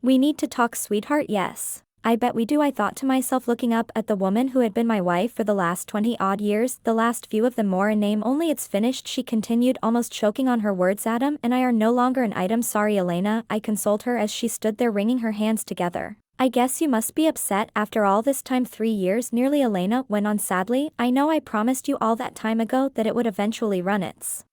We need to talk, sweetheart. Yes. I bet we do, I thought to myself, looking up at the woman who had been my wife for the last 20-odd years, the last few of them more in name only. It's finished, she continued, almost choking on her words. Adam and I are no longer an item. Sorry, Elena, I consoled her as she stood there wringing her hands together. I guess you must be upset after all this time, 3 years nearly, Elena went on sadly. I know I promised you all that time ago that it would eventually run its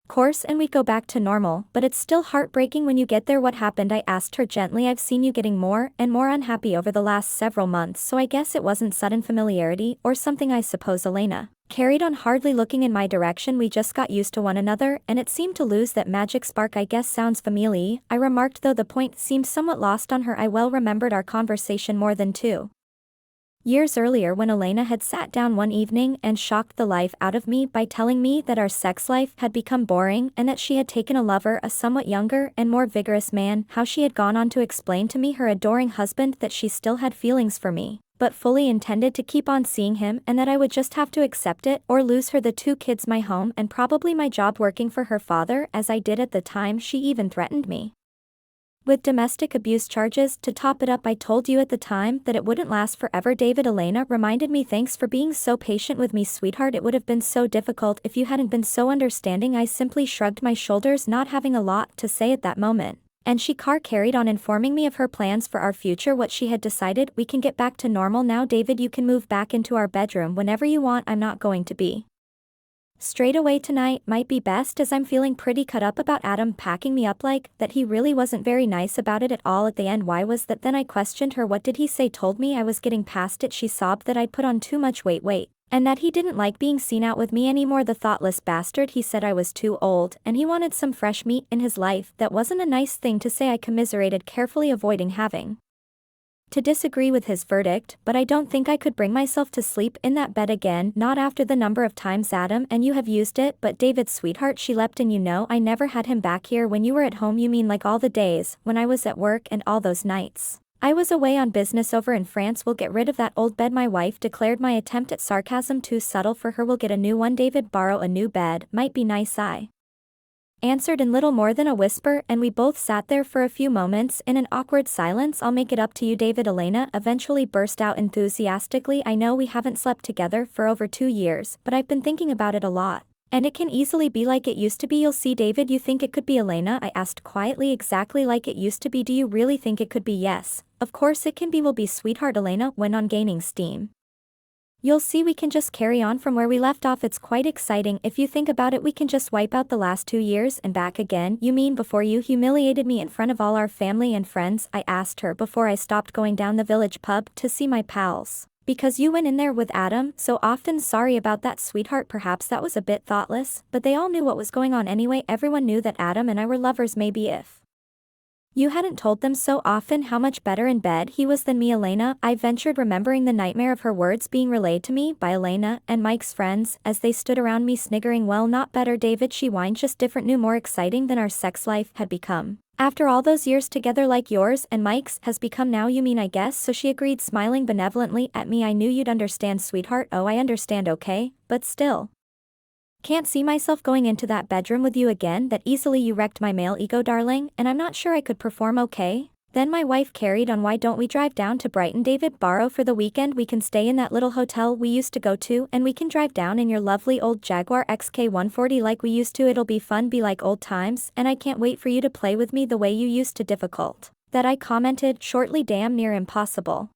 course and we'd go back to normal, but it's still heartbreaking when you get there. What happened? I asked her gently. I've seen you getting more and more unhappy over the last several months, so I guess it wasn't sudden familiarity or something, I suppose, Elena carried on, hardly looking in my direction. We just got used to one another, and it seemed to lose that magic spark. I guess sounds familiar, I remarked, though the point seemed somewhat lost on her. I well remembered our conversation more than 2 years earlier when Elena had sat down one evening and shocked the life out of me by telling me that our sex life had become boring and that she had taken a lover, a somewhat younger and more vigorous man. How she had gone on to explain to me, her adoring husband, that she still had feelings for me, but fully intended to keep on seeing him, and that I would just have to accept it or lose her, the 2 kids, my home, and probably my job working for her father, as I did at the time. She even threatened me with domestic abuse charges. To top it up, I told you at the time that it wouldn't last forever, David. Elena reminded me. Thanks for being so patient with me, sweetheart. It would have been so difficult if you hadn't been so understanding. I simply shrugged my shoulders, not having a lot to say at that moment. And she carried on informing me of her plans for our future. What she had decided: we can get back to normal now, David. You can move back into our bedroom whenever you want. I'm not going to be straight away tonight, might be best, as I'm feeling pretty cut up about Adam packing me up like that. He really wasn't very nice about it at all at the end. Why was that? Then I questioned her. What did he say? Told me I was getting past it. She sobbed that I'd put on too much weight, and that he didn't like being seen out with me anymore. The thoughtless bastard. He said I was too old and he wanted some fresh meat in his life. That wasn't a nice thing to say, I commiserated, carefully avoiding having to disagree with his verdict, but I don't think I could bring myself to sleep in that bed again, not after the number of times Adam and you have used it. But David, sweetheart, she leapt in, you know I never had him back here when you were at home. You mean like all the days when I was at work and all those nights I was away on business over in France? We'll get rid of that old bed, my wife declared, my attempt at sarcasm too subtle for her. We'll get a new one, David. Borrow a new bed might be nice, I answered in little more than a whisper, and we both sat there for a few moments in an awkward silence. I'll make it up to you, David, Elena eventually burst out enthusiastically. I know we haven't slept together for over 2 years, but I've been thinking about it a lot, and it can easily be like it used to be. You'll see, David. You think it could be, Elena? I asked quietly. Exactly like it used to be. Do you really think it could be? Yes, of course it can be. Will be, sweetheart, Elena went on, gaining steam. You'll see, we can just carry on from where we left off. It's quite exciting. If you think about it, we can just wipe out the last 2 years and back again. You mean before you humiliated me in front of all our family and friends? I asked her before I stopped going down the village pub to see my pals, because you went in there with Adam so often. Sorry about that, sweetheart. Perhaps that was a bit thoughtless, but they all knew what was going on anyway. Everyone knew that Adam and I were lovers. Maybe if you hadn't told them so often how much better in bed he was than me, Elena, I ventured, remembering the nightmare of her words being relayed to me by Elena and Mike's friends as they stood around me sniggering. Well, not better, David, she whined, just different, new, more exciting than our sex life had become after all those years together, like yours and Mike's has become now. You mean, I guess so, she agreed, smiling benevolently at me. I knew you'd understand, sweetheart. Oh, I understand, okay, but still can't see myself going into that bedroom with you again that easily. You wrecked my male ego, darling, and I'm not sure I could perform okay. Then my wife carried on. Why don't we drive down to Brighton, David? Borrow for the weekend. We can stay in that little hotel we used to go to, and we can drive down in your lovely old Jaguar XK140 like we used to. It'll be fun, be like old times, and I can't wait for you to play with me the way you used to. Difficult, that I commented shortly. Damn near impossible.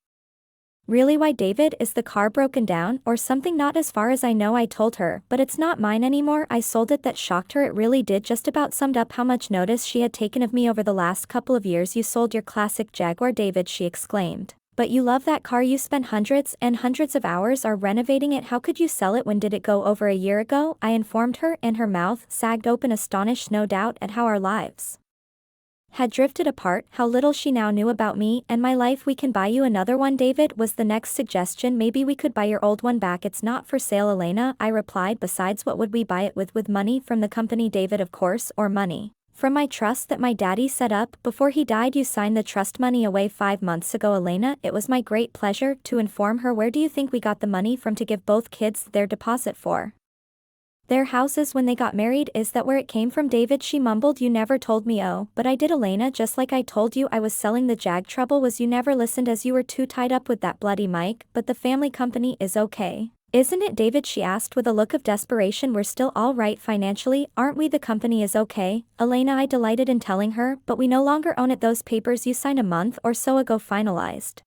Really? Why, David? Is the car broken down or something? Not as far as I know, I told her, but it's not mine anymore. I sold it. That shocked her. It really did. Just about summed up how much notice she had taken of me over the last couple of years. You sold your classic Jaguar, David, she exclaimed. But you love that car. You spent hundreds and hundreds of hours are renovating it. How could you sell it? When did it go? Over a year ago, I informed her, and her mouth sagged open, astonished no doubt at how our lives had drifted apart, how little she now knew about me and my life. We can buy you another one, David, was the next suggestion. Maybe we could buy your old one back. It's not for sale, Elena, I replied. Besides, what would we buy it with? With money from the company, David, of course, or money from my trust that my daddy set up before he died. You signed the trust money away 5 months ago, Elena. It was my great pleasure to inform her. Where do you think we got the money from to give both kids their deposit for? Their houses when they got married. Is that where it came from, David? She mumbled. You never told me. Oh, but I did, Elena, just like I told you I was selling the Jag. Trouble was you never listened as you were too tied up with that bloody Mike. But the family company is okay, isn't it, David? She asked with a look of desperation. We're still all right financially, aren't we? The company is okay, Elena, I delighted in telling her, but we no longer own it. Those papers you signed a month or so ago finalized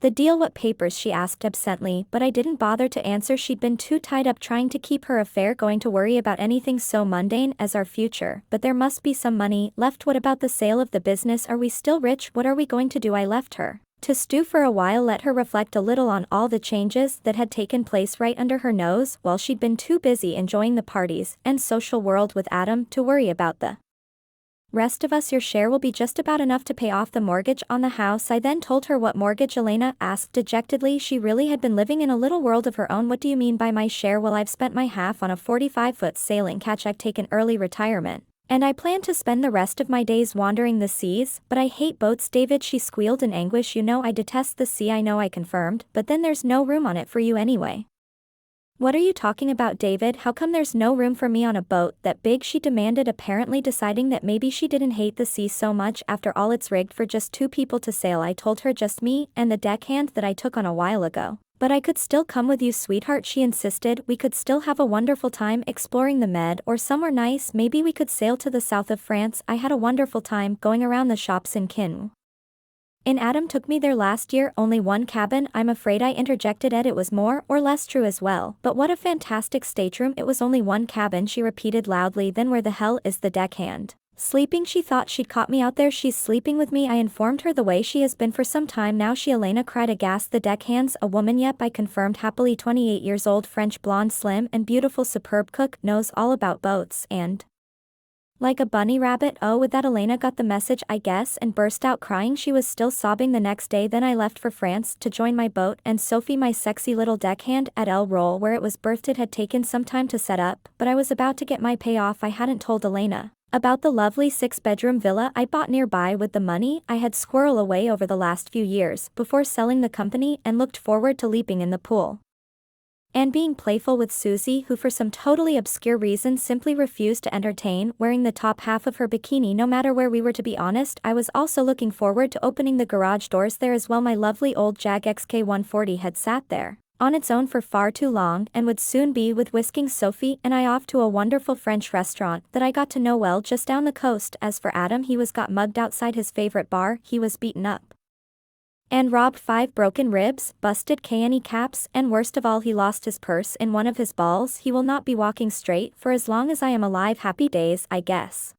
the deal. What papers? She asked absently, but I didn't bother to answer. She'd been too tied up trying to keep her affair going to worry about anything so mundane as our future. But there must be some money left. What about the sale of the business? Are we still rich? What are we going to do? I left her to stew for a while, let her reflect a little on all the changes that had taken place right under her nose, while she'd been too busy enjoying the parties and social world with Adam to worry about the rest of us. Your share will be just about enough to pay off the mortgage on the house. I then told her. What mortgage? Elena asked dejectedly. She really had been living in a little world of her own. What do you mean by my share? Well, I've spent my half on a 45-foot sailing catch. I've taken early retirement, and I plan to spend the rest of my days wandering the seas. But I hate boats, David, she squealed in anguish. You know I detest the sea. I know, I confirmed, but then there's no room on it for you anyway. What are you talking about, David? How come there's no room for me on a boat that big? She demanded, apparently deciding that maybe she didn't hate the sea so much. After all, it's rigged for just 2 people to sail. I told her just me and the deckhand that I took on a while ago. But I could still come with you, sweetheart, she insisted. We could still have a wonderful time exploring the Med or somewhere nice. Maybe we could sail to the south of France. I had a wonderful time going around the shops in Kin. And Adam took me there last year. Only one cabin, I'm afraid, I interjected. Ed, it was more or less true as well. But what a fantastic stateroom. It was only one cabin, she repeated loudly. Then where the hell is the deckhand? Sleeping? She thought she'd caught me out there. She's sleeping with me, I informed her, the way she has been for some time now. She, Elena cried aghast. The deckhand's a woman? Yep, I confirmed happily. 28 years old, French blonde, slim and beautiful, superb cook, knows all about boats, and like a bunny rabbit. Oh, with that Elena got the message, I guess, and burst out crying. She was still sobbing the next day. Then I left for France to join my boat and Sophie, my sexy little deckhand, at El Roll where it was birthed. It had taken some time to set up, but I was about to get my payoff. I hadn't told Elena about the lovely 6-bedroom villa I bought nearby with the money I had squirreled away over the last few years before selling the company, and looked forward to leaping in the pool and being playful with Susie, who for some totally obscure reason simply refused to entertain wearing the top half of her bikini no matter where we were. To be honest, I was also looking forward to opening the garage doors there as well. My lovely old Jag XK140 had sat there on its own for far too long and would soon be with whisking Sophie and I off to a wonderful French restaurant that I got to know well just down the coast. As for Adam, he was got mugged outside his favorite bar. He was beaten up and robbed, 5 broken ribs, busted kneecaps, and worst of all, he lost his purse in one of his balls. He will not be walking straight for as long as I am alive. Happy days, I guess.